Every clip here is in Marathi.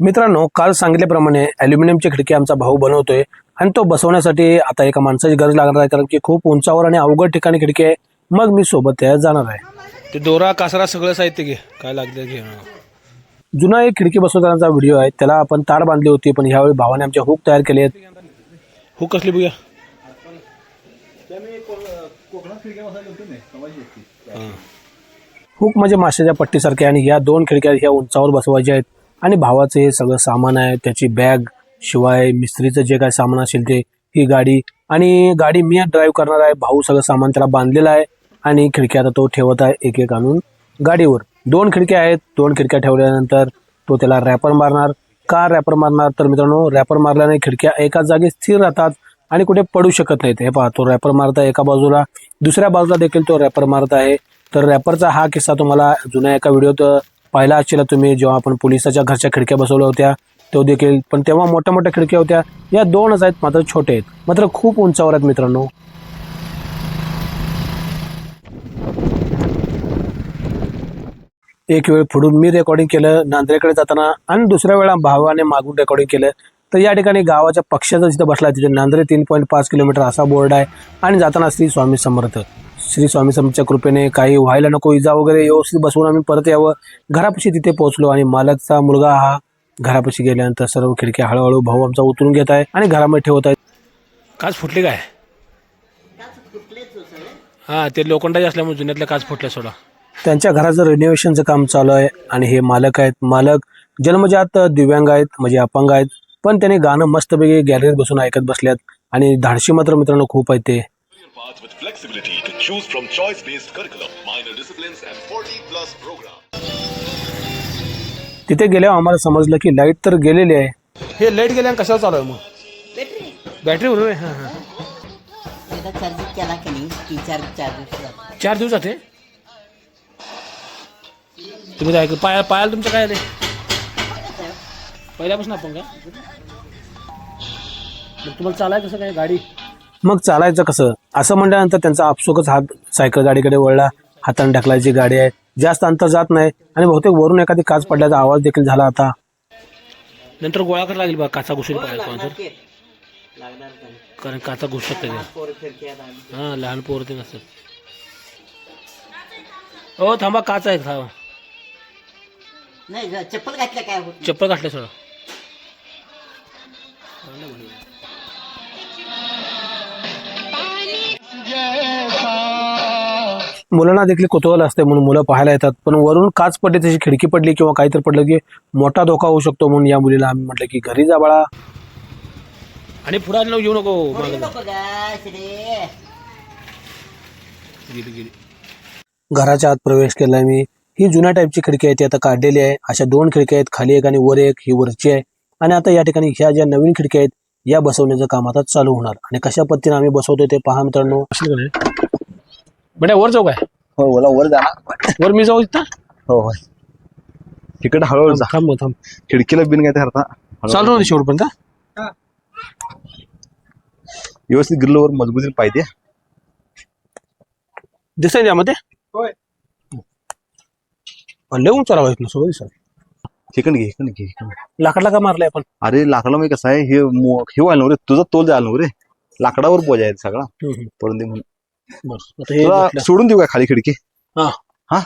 मित्रांनो, काल सांगितल्याप्रमाणे ॲल्युमिनियमची खिडकी आमचा भाऊ बनवतोय आणि तो बसवण्यासाठी आता एका माणसाची गरज लागणार आहे, कारण की खूप उंचावर आणि अवघड ठिकाणी खिडकी आहे. मग मी सोबत त्यात जाणार आहे. ते दोरा कासरा सगळं साहित्य घे, काय लागतं घे. जुना एक खिडकी बसवतानाचा व्हिडिओ आहे, त्याला आपण तार बांधली होती, पण ह्यावेळी भावाने आमच्या हुक तयार केले आहेत. हुक कसली बघूया. हुक म्हणजे माशाच्या पट्टीसारखे आणि ह्या दोन खिडक्या ह्या उंचावर बसवायच्या आहेत. आणि भावाचं हे सगळं सामान आहे, त्याची बॅग, शिवाय मिस्त्रीचं जे काय सामान असेल ते, ही गाडी आणि गाडी मी ड्राईव्ह करणार आहे. भाऊ सगळं सामान त्याला बांधलेलं आहे आणि खिडक्या आता तो ठेवत आहे एक एक आणून गाडीवर. दोन खिडक्या आहेत, दोन खिडक्या ठेवल्यानंतर तो त्याला रॅपर मारणार. का रॅपर मारणार तर मित्रांनो, रॅपर मारल्याने खिडक्या एकाच जागी स्थिर राहतात आणि कुठे पडू शकत नाहीत. हे पहा, तो रॅपर मारत आहे एका बाजूला, दुसऱ्या बाजूला देखील तो रॅपर मारत आहे. तर रॅपरचा हा किस्सा तुम्हाला जुन्या एका व्हिडिओत पाहिला असेल तुम्ही, जेव्हा आपण पोलिसाच्या घरच्या खिडक्या बसवल्या होत्या तो देखील. पण तेव्हा मोठ्या मोठ्या खिडक्या होत्या, या दोनच आहेत, मात्र छोटे आहेत, मात्र खूप उंचावर आहेत मित्रांनो. एक वेळ पुढून मी रेकॉर्डिंग केलं नांद्रेकडे जाताना आणि दुसऱ्या वेळा भावाने मागून रेकॉर्डिंग केलं. तर या ठिकाणी गावाच्या पक्षाचा जिथं बसला तिथे नांद्रे 3.5 किलोमीटर असा बोर्ड आहे आणि जाताना श्री स्वामी समर्थ. श्री स्वामी समर्थच्या कृपेने काही व्हायला नको, इजा वगैरे व्यवस्थित बसवून आम्ही परत यावं. घरापाशी तिथे पोहोचलो आणि मालकचा मुलगा हा घरापाशी गेल्यानंतर सर्व खिडक्या हळूहळू भाऊ आमचा उतरून घेत आहे आणि घरामध्ये ठेवत आहे. काच फुटली काय? हां, ते लोखंडाचे असल्यामुळे जुन्यातल्या काच फुटल्या सोडा. त्यांच्या घराचं रिनोव्हेशनचं काम चालू आहे आणि हे मालक आहेत. मालक जन्मजात दिव्यांग आहेत, म्हणजे अपंग आहेत, पण त्याने गाणं मस्तपैकी गॅलरीत बसून ऐकत बसल्यात आणि धाडशी मात्र मित्रांनो खूप आहे ते. With flexibility to choose from choice-based curriculum, minor disciplines and 40+ programs. तिथे गेल्यावर आम्हाला समजलं की लाईट तर गेलेली आहे. हे लाईट गेल्यावर कशावर चालू आहे मग? बॅटरीवर आहे. हां हां, एकदा चार्ज केला की नाही 3-4 दिवस 4 दिवस जाते. तुम्ही काय पायाला तुमचं काय आले पहिल्यापासून आपण काय? मग तुम्हाला चालाय कसं काय गाडी? मग चालायचं कसं असं म्हटल्यानंतर त्यांचा आपसुकच हात सायकल गाडीकडे वळला. हाताने ढकलायची गाडी आहे, जास्त अंतर जात नाही आणि बहुतेक वरून एखादी काच पडल्याचा आवाज देखील झाला. आता नंतर गोळा करायला लागेल बा, काचा घुसून पाहिजे लागणार कारण काचा घुसू शकते. हां, लहान पोरं ते नसतात. हो थांबा, काच आहे, थांबा. नाही चप्पल घातल्या काय होत चप्पल घातल्या सोडा. मुलांना देखील कुतूहल असते म्हणून मुलं पाहायला येतात, पण वरून काच पडली, त्याची खिडकी पडली किंवा काहीतरी पडलं की मोठा धोका होऊ शकतो. म्हणून या मुलीला आम्ही म्हटलं की घरी जा बाळा आणि पुढे येऊ नको. घराच्या आत प्रवेश केला मी. ही जुन्या टाईपची खिडकी आहे, ती आता काढलेली आहे. अशा 2 खिडक्या आहेत, खाली एक आणि वर एक, ही वरची आहे. आणि आता या ठिकाणी ह्या ज्या नवीन खिडक्या आहेत या बसवण्याचं काम आता चालू होणार आणि कशा पद्धतीने आम्ही बसवतोय ते पहा मित्रांनो. बड्या वर जाऊ काय? हो, मला वर जाणार. वर मी जाऊ इथं? हो हो, तिकडे हळूहळू जा. थांब. खिडकीला बिन काय ते चालू ना शेवटपर्यंत. व्यवस्थित ग्रिलवर मजबूती पाहिजे. दिसाय त्यामध्ये लय उंच राहायचं ना, सगळं दिसत. इकडे घे. लाकडला का मारलाय आपण? अरे लाकडा मी कसं आहे, हे व्हायला रे, तुझा तोल द्यायला रे, लाकडावर बोजा आहे सगळा. पडून दे म्हणून. तुला सोडून देऊ काय खाली खिडकी? हा,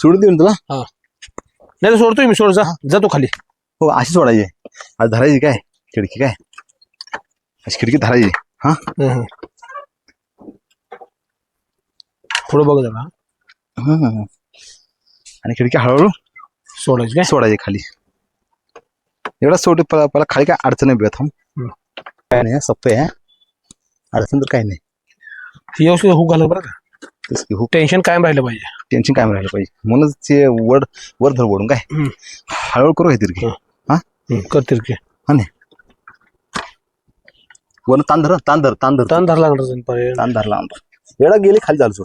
सोडून देऊ तुला. नाही तर सोडतोय मी, सोड, जातो खाली. हो, अशी सोडायची. आज धरायची काय खिडकी, काय अशी खिडकी धरायची. हा, थोडं बघ जरा. आणि खिडकी हळूहळू सोडायची काय? सोडायची खाली. एवढा सोड पहिला खाली. काय अडचण नाही बघा. थांब, काय नाही, सोपे आहे, अडचण तर काही नाही. व्यवस्थित हुक घालत बरं का, टेन्शन कायम राहिलं पाहिजे. टेन्शन कायम राहिलं पाहिजे म्हणूनच ते वर धर ओढून काय हळूहळू करू घेतील की. हा, करतील की. हा नाही, वर ताण धरला लागणार. ताण धरला एवढा गेले खाली झालं.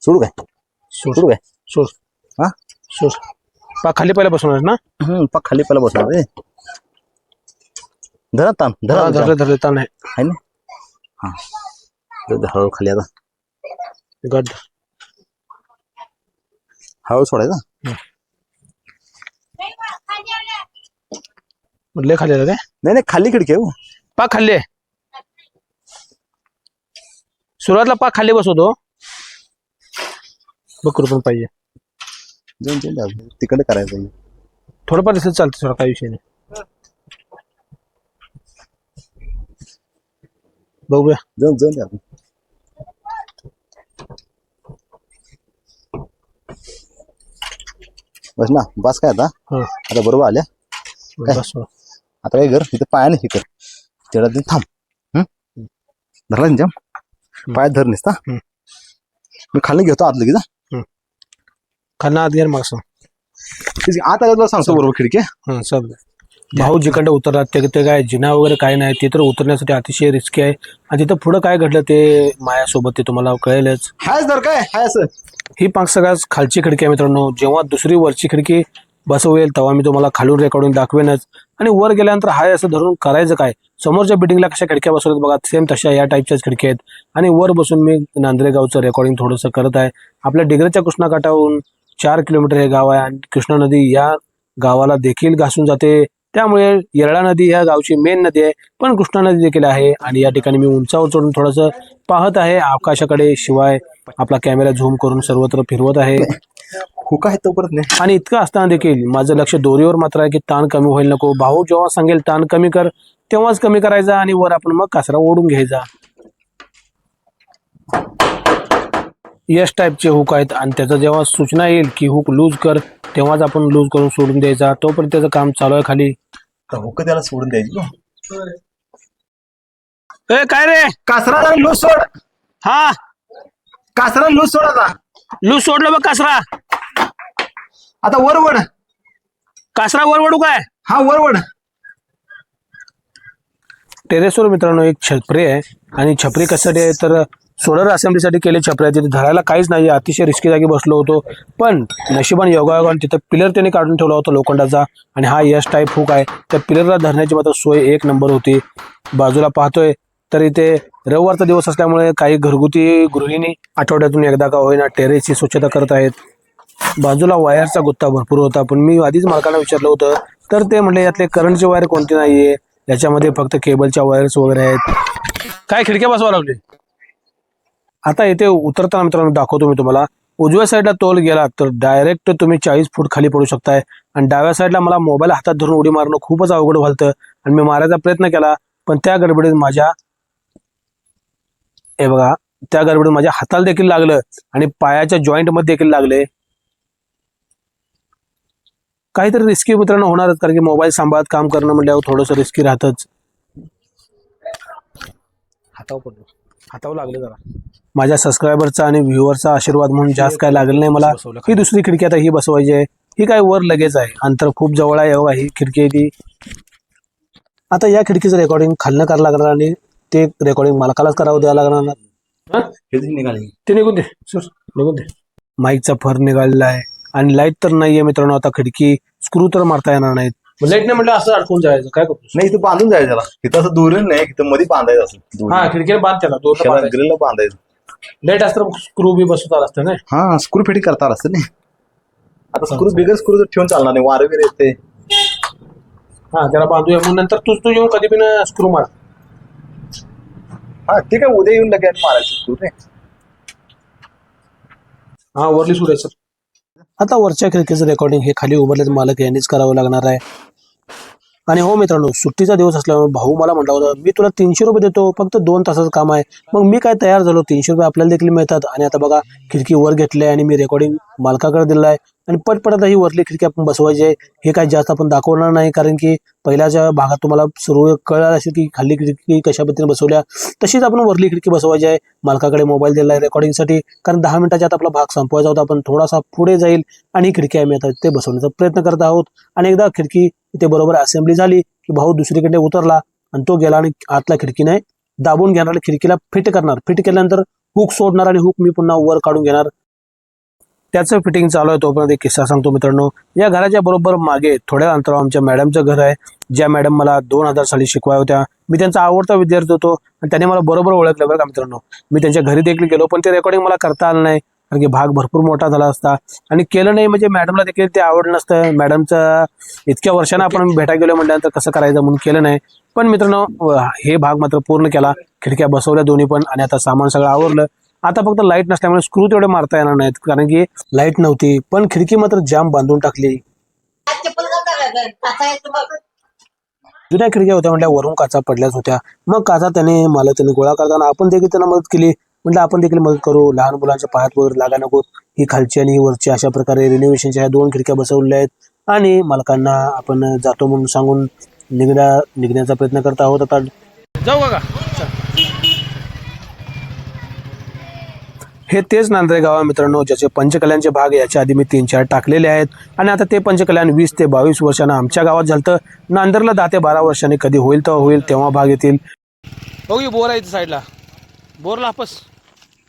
सोडू काय? सोड. हा, सोड. पा खाली पहिला बसवणार ना? पा खाली पहिला बसणार रे. धरा ताण, धरले ताण आहे ना. हा, हळूहळू खाली. आता गड हळू सोडायचा. म्हटले खाली आलं काय? नाही खाली खिडकी आहे हो. पाक खाल्ली आहे. सुरुवातला पाक खाली बसवतो बघ पण पाहिजे जाऊन तिकडे करायचं आहे. थोडंफार दिसत चालतं थोडा काही विषय नाही. बघूया जाऊन द्या आपण. बस ना बस काय आता हा आता बरोबर आल्या काय? बस आता काय कर तिथे पायाने हे कर तेवढा दिन थांब. धरला निजाम पायात धर निसता. मी खाली घेतो आत लगेच. खालना आत गेर मागस आत आलं तुला सांगतो बरोबर खिडकी. सब भाऊ जिकडे उतरतात ते काय जिना वगैरे काय नाही ते तर उतरण्यासाठी अतिशय रिस्की आहे. आणि तिथं पुढं काय घडलं ते माझ्यासोबत ते तुम्हाला कळेलच. हायच धर काय हाय असं. ही पाक सगळ्यात खालची खिडकी आहे मित्रांनो. जेव्हा दुसरी वरची खिडकी बसवेल तेव्हा मी तुम्हाला खालून रेकॉर्डिंग दाखवेनच. आणि वर गेल्यानंतर हाय असं धरून करायचं काय. समोरच्या बिल्डिंगला कशा खिडक्या बसवल्यात बघा सेम तशा या टाईपच्याच खिडक्या आहेत. आणि वर बसून मी नांद्रेगावचं रेकॉर्डिंग थोडंसं करत आहे. आपल्या डिग्रजच्या कृष्णा काठावरून 4 किलोमीटर हे गाव आहे. आणि कृष्णा नदी या गावाला देखील घासून जाते. त्यामुळे येरळा नदी ह्या गावची मेन नदी आहे. पण कृष्णा नदी देखील आहे. आणि या ठिकाणी मी उंचावर चढून थोडंसं पाहत आहे आकाशाकडे. शिवाय आपला कॅमेरा झूम करून सर्वत्र फिरवत आहे. हुका आहे तोपर्यंत नाही. आणि इतकं असताना देखील माझं लक्ष दोरीवर मात्र आहे की ताण कमी होईल नको. भाऊ जेव्हा सांगेल ताण कमी कर तेव्हाच कमी करायचा. आणि वर आपण मग कासरा ओढून घ्यायचा. यश टाईपचे हुक आहेत. आणि त्याचं जेव्हा सूचना येईल की हुक लूज कर तेव्हाच आपण लूज करून सोडून द्यायचा. तोपर्यंत त्याचं काम चालू आहे खाली. हुक त्याला सोडून द्यायची. ए काय रे कासरा लूज सोड. हा कासरा लूज सोड आता. लूज सोडलं बघ कासरा. आता वरवड कासरा वर वडू काय. हा वरवड. टेरेसवर मित्रांनो एक छपरी आहे. आणि छपरी कशासाठी आहे तर सोलर असेंब्लीसाठी केले छपरी आहे. तिथे धरायला काहीच नाही. अतिशय रिस्की जागी बसलो होतो. पण नशिबाने योगायोगाने तिथं पिलर त्यांनी काढून ठेवला होता लोखंडाचा. आणि हा यश टाईप हुक आहे. त्या पिलरला धरण्याची मात्र सोय एक नंबर होती. बाजूला पाहतोय तर इथे रविवारचा दिवस असल्यामुळे काही घरगुती गृहिणी आठवड्यातून एकदा का होईना टेरेसची स्वच्छता करत आहेत. बाजूला वायरचा गुत्ता भरपूर होता. पण मी आधीच मालकांना विचारलं होतं तर ते म्हटले यातले करंटचे वायर कोणते नाहीये. याच्यामध्ये फक्त केबलच्या वायर्स वगैरे आहेत. काय खिडक्या बसवा लागले. आता इथे उतरताना मित्रांनो दाखवतो मी तुम्हाला. उजव्या साईडला तोल गेला तर डायरेक्ट तुम्ही 40 फूट खाली पडू शकताय. आणि डाव्या साईडला मला मोबाईल हातात धरून उडी मारणं खूपच अवघड व्हालतं. आणि मी मारायचा प्रयत्न केला पण त्या गडबडीत माझ्या माझ्या हाताला देखील लागलं. आणि पायाच्या जॉईंट मध्ये देखील लागले. काहीतरी रिस्की मित्रांनो होणारच. कारण की मोबाईल सांभाळत काम करणं म्हटल्यावर थोडंसं रिस्की राहतच. हातावर लागले जरा. माझ्या सबस्क्रायबरचा आणि व्ह्युअरचा आशीर्वाद म्हणून जास्त काय लागलं नाही मला. ही दुसरी खिडकी आता ही बसवायची आहे. ही काय वर लगेच आहे. अंतर खूप जवळ आहे. एवढा ही खिडकी आहे ती. आता या खिडकीचं रेकॉर्डिंग खालनं करायला लागणार. आणि ते रेकॉर्डिंग मालकालाच करावं द्यावं लागणार. निघाली ते निघून दे सर निघून दे. माईकचा फर निघालेला आहे. आणि लाईट तर नाहीये मित्रांनो. आता खिडकी स्क्रू तर मारता येणार नाहीत. लाईट नाही म्हटलं असं अडकून जायचं काय करतो. नाही इथं बांधून जायचं त्याला. इथं असं दुरून नाही इथं मध्ये बांधायचं असं. हा खिडकीला बांध त्याला दोन ग्रिलला बांधायचं. लाईट असतं स्क्रू बी बसवता असतं ना. हा स्क्रू फिटिंग करता असतं नाही. आता स्क्रू बिगर स्क्रू तर ठेवून चालणार नाही. वारं बिर येते. हा त्याला बांधूया मग नंतर तू येऊन कधी पण स्क्रू मार. हा ठीक आहे उद्या येऊन लगेच मारायचं स्क्रू रे. हा वरली सुरू सर. आता वरच्या खिडकीचं रेकॉर्डिंग हे खाली उभारलेत मालक यांनीच करावं लागणार आहे. आणि हो मित्रांनो सुट्टीचा दिवस असल्यामुळे भाऊ मला म्हटलं होतं मी तुला 300 रुपये देतो फक्त 2 तासाचं काम आहे. मग मी काय तयार झालो. 300 रुपये आपल्याला देखील मिळतात. आणि आता बघा खिडकी वर घेतली आहे आणि मी रेकॉर्डिंग मालकाकडे दिलं आहे. आणि पटपट ही वरली खिडकी आपण बसवायची आहे. हे काय जास्त आपण दाखवणार नाही कारण की पहिल्याच्या भागात तुम्हाला सर्व कळलं असेल की खाली खिडकी कशा पद्धतीने बसवल्या. तशीच आपण वरली खिडकी बसवायची आहे. मालकाकडे मोबाईल दिला आहे रेकॉर्डिंगसाठी. कारण 10 मिनिटाच्या आत आपला भाग संपवायचा होता. आपण थोडासा पुढे जाईल आणि खिडकी आम्ही आता ते बसवण्याचा प्रयत्न करत आहोत. आणि एकदा खिडकी इथे बरोबर असेंब्ली झाली की भाऊ दुसरीकडे उतरला आणि तो गेला आणि आतल्या खिडकीने दाबून घेणार. खिडकीला फिट करणार. फिट केल्यानंतर हुक सोडणार आणि हुक मी पुन्हा वर काढून घेणार. त्याचं फिटिंग चालू आहे. तोपर्यंत एक किस्सा सांगतो मित्रांनो. या घराच्या बरोबर मागे थोड्या अंतरावर आमच्या मॅडमचं घर आहे. ज्या मॅडम मला 2000 साली शिकवाय होत्या. मी त्यांचा आवडता विद्यार्थी होतो आणि त्याने मला बरोबर ओळखलं बरं का मित्रांनो. मी त्यांच्या घरी देखील गेलो पण ते रेकॉर्डिंग मला करता आलं नाही. कारण की भाग भरपूर मोठा झाला असता आणि केलं नाही म्हणजे मॅडमला देखील ते आवडलं नसतं. मॅडमचं इतक्या वर्षानं आपण भेटा गेलो म्हटल्यानंतर कसं करायचं म्हणून केलं नाही. पण मित्रांनो हे भाग मात्र पूर्ण केला, खिडक्या बसवल्या दोन्ही पण आणि आता सामान सगळं आवरलं. आता फक्त लाईट नसल्यामुळे स्क्रू तेवढे मारता येणार नाहीत कारण की लाईट नव्हती, पण खिडकी मात्र जाम बांधून टाकली. जुन्या खिडक्या होत्या म्हटल्या वरून काचा पडल्याच होत्या. मग काचा त्याने गोळा करताना आपण देखील त्यांना मदत केली. म्हटलं आपण देखील मदत करू, लहान मुलांच्या पायात वगैरे लागा नको. ही खालची आणि ही वरची अशा प्रकारे रिनोव्हेशनच्या ह्या 2 खिडक्या बसवलेल्या आहेत आणि मालकांना आपण जातो म्हणून सांगून निघण्याचा प्रयत्न करत आहोत. आता जाऊ बघा. हे तेच नांदरे गाव आहे मित्रांनो, ज्याचे पंचकल्यांचे भाग याच्या आधी मी 3-4 टाकलेले आहेत आणि आता ते पंचकल्याण 20 ते 22 वर्षांना आमच्या गावात झालं. नांदरला 10 ते 12 वर्षांनी कधी होईल तेव्हा भाग येतील. बघू बोर आहे साईडला, बोरला आपस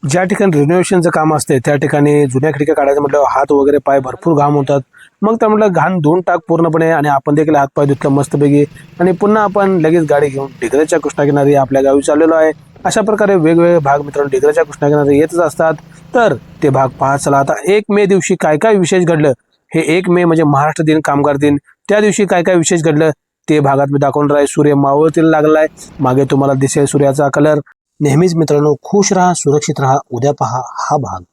ज्या ठिकाणी रिनोव्हेशनचं काम असते त्या ठिकाणी जुन्या खिडक्या काढायचं म्हटलं हात वगैरे पाय भरपूर घाम होतात. मग त्या म्हटलं घाण धुवून टाक पूर्णपणे आणि आपण देखील हात पाय धुतलं मस्तपैकी आणि पुन्हा आपण लगेच गाडी घेऊन डिग्रजच्या कृष्णाकिनारी आपल्या गावी चाललेलो आहे. अशा प्रकारे वेगवेगळे भाग मित्रांनो डिग्रजच्या कृष्णाकिनारी येतच असतात. तर ते भाग पाहत चला. आता 1 मे दिवशी काय काय विशेष घडलं, हे 1 मे म्हणजे महाराष्ट्र दिन, कामगार दिन, त्या दिवशी काय काय विशेष घडलं ते भागात मी दाखवणार आहे. सूर्य मावळतीला लागलाय, मागे तुम्हाला दिसेल सूर्याचा कलर. नेहमीच मित्रांनो खुश राहा, सुरक्षित राहा. उद्या पहा हा भाग.